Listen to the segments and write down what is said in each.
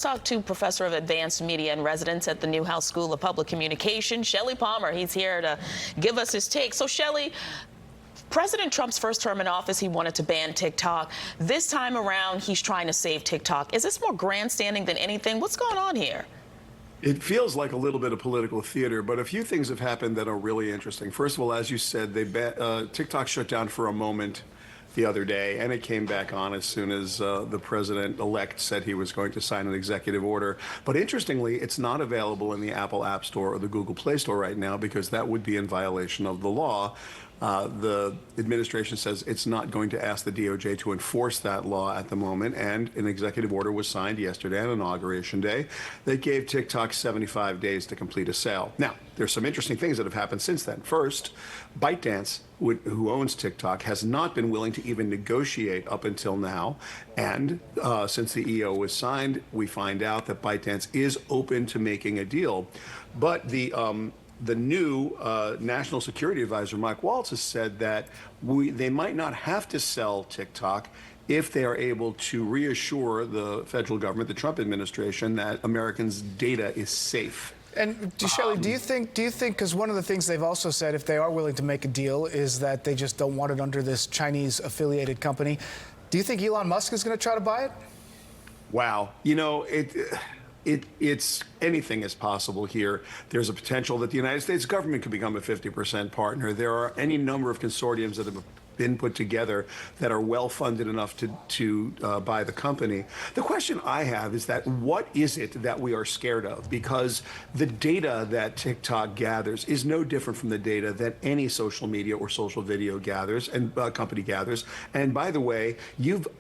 Talk to Professor of Advanced Media and Residence at the Newhouse School of Public Communication, Shelly Palmer. He's here to give us his take. So, Shelly, President Trump's first term in office, he wanted to ban TikTok. This time around, he's trying to save TikTok. Is this more grandstanding than anything? What's going on here? It feels like a little bit of political theater, but a few things have happened that are really interesting. First of all, as you said, TikTok shut down for a moment the other day, and it came back on as soon as the president-elect said he was going to sign an executive order. But interestingly, it's not available in the Apple App Store or the Google Play Store right now because that would be in violation of the law. The administration says it's not going to ask the DOJ to enforce that law at the moment, and an executive order was signed yesterday on Inauguration Day that gave TikTok 75 days to complete a sale. Now, there's some interesting things that have happened since then. First, ByteDance, who owns TikTok, has not been willing to even negotiate up until now. And since the EO was signed, we find out that ByteDance is open to making a deal. But the new National Security Advisor, Mike Waltz, has said that they might not have to sell TikTok if they are able to reassure the federal government, the Trump administration, that Americans' data is safe. And Shelly, do you think, because one of the things they've also said, if they are willing to make a deal, is that they just don't want it under this Chinese affiliated company. Do you think Elon Musk is going to try to buy it? Wow. You know, it's anything is possible here. There's a potential that the United States government could become a 50% partner. There are any number of consortiums that have been put together that are well funded enough to buy the company. The question I have is that what is it that we are scared of? Because the data that TikTok gathers is no different from the data that any social media or social video gathers and company gathers. And by the way,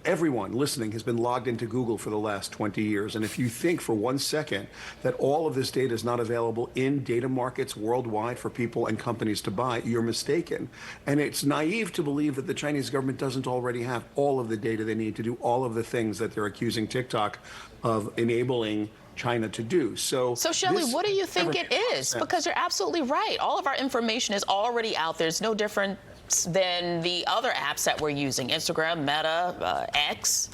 everyone listening has been logged into Google for the last 20 years. And if you think for 1 second that all of this data is not available in data markets worldwide for people and companies to buy, you're mistaken. And it's naive to believe that the Chinese government doesn't already have all of the data they need to do all of the things that they're accusing TikTok of enabling China to do. So Shelly, what do you think it is? Because you're absolutely right. All of our information is already out there. It's no different than the other apps that we're using, Instagram, Meta, X.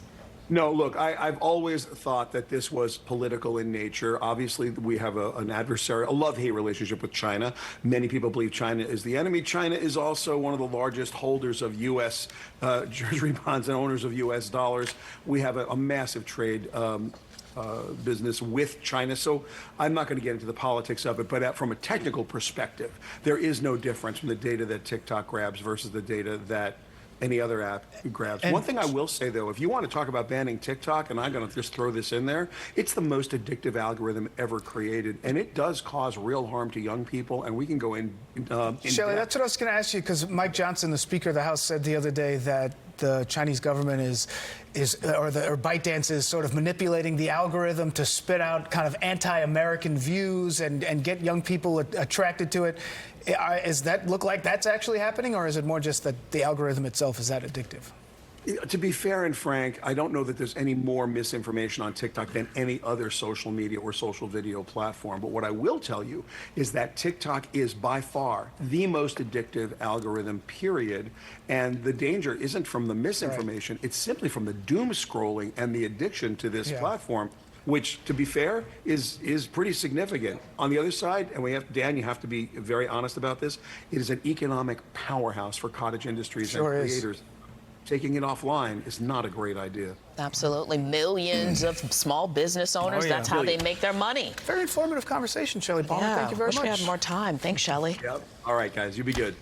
No, look, I've always thought that this was political in nature. Obviously, we have a love-hate relationship with China. Many people believe China is the enemy. China is also one of the largest holders of U.S. Treasury bonds and owners of U.S. dollars. We have a massive trade business with China. So I'm not going to get into the politics of it, but from a technical perspective, there is no difference from the data that TikTok grabs versus the data that any other app grabs. One thing I will say, though, if you want to talk about banning TikTok, and I'm going to just throw this in there, it's the most addictive algorithm ever created, and it does cause real harm to young people, and we can go in Shelly, that's what I was going to ask you, because Mike Johnson, the Speaker of the House, said the other day that the Chinese government or ByteDance is sort of manipulating the algorithm to spit out kind of anti-American views and get young people attracted to it. Does that look like that's actually happening, or is it more just that the algorithm itself is that addictive? To be fair and frank, I don't know that there's any more misinformation on TikTok than any other social media or social video platform. But what I will tell you is that TikTok is by far the most addictive algorithm, period. And the danger isn't from the misinformation. Right. It's simply from the doom scrolling and the addiction to this platform, which, to be fair, is pretty significant. On the other side, and Dan, you have to be very honest about this, it is an economic powerhouse for cottage industries and creators. Taking it offline is not a great idea. Absolutely. Millions of small business owners, that's how they make their money. Very informative conversation, Shelly Palmer. Thank you very much. I wish we had more time. Thanks, Shelly. Yep. All right, guys, you be good.